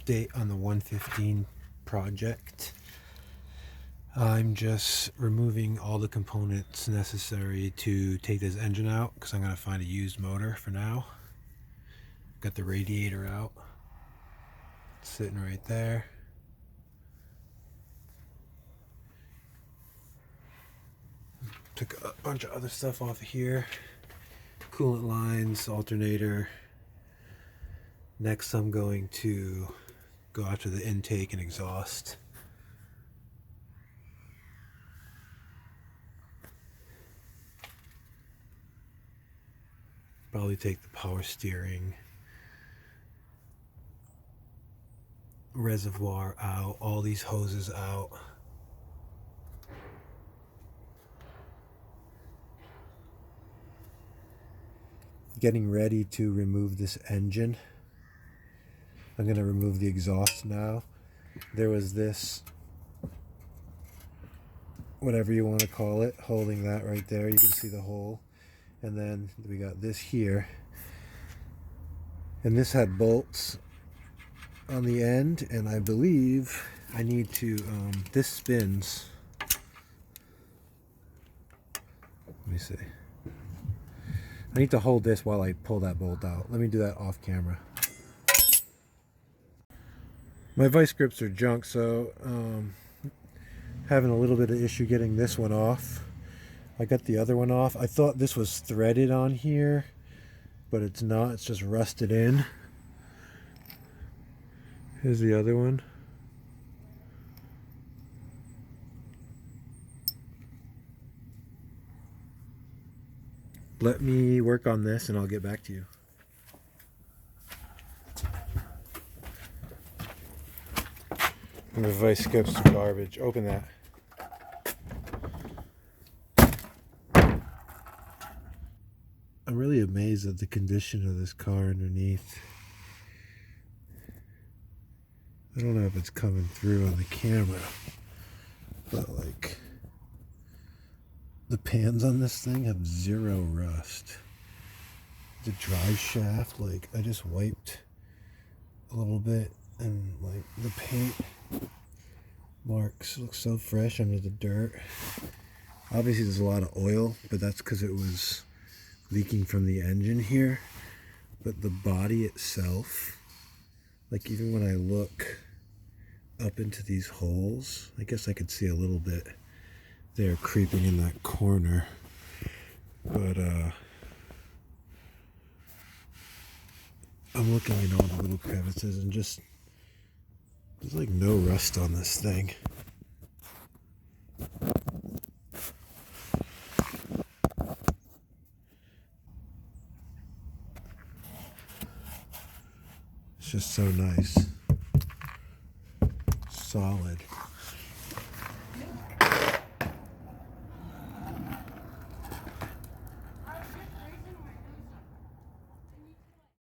update on the 115 project. I'm just removing all the components necessary to take this engine out because I'm going to find a used motor for now. Got the radiator out, sitting right there. Took a bunch of other stuff off of here. Coolant lines, alternator. Next I'm going to go after the intake and exhaust. Probably take the power steering, reservoir out, all these hoses out. Getting ready to remove this engine. I'm going to remove the exhaust now. There was this, whatever you want to call it, holding that right there. You can see the hole. And then we got this here. And this had bolts on the end. And I believe I need to, this spins. Let me see. I need to hold this while I pull that bolt out. Let me do that off camera. My vice grips are junk, so having a little bit of issue getting this one off. I got the other one off. I thought this was threaded on here, but it's not. It's just rusted in. Here's the other one. Let me work on this and I'll get back to you. My vice grips are garbage. Open that. I'm really amazed at the condition of this car underneath. I don't know if it's coming through on the camera, but like the pans on this thing have zero rust. The drive shaft, like I just wiped a little bit and like the paint marks look so fresh under the dirt. Obviously there's a lot of oil, but that's because it was leaking from the engine here. But the body itself, like even when I look up into these holes, I guess I could see a little bit there creeping in that corner. But I'm looking in all the little crevices and just there's like no rust on this thing. It's just so nice. Solid.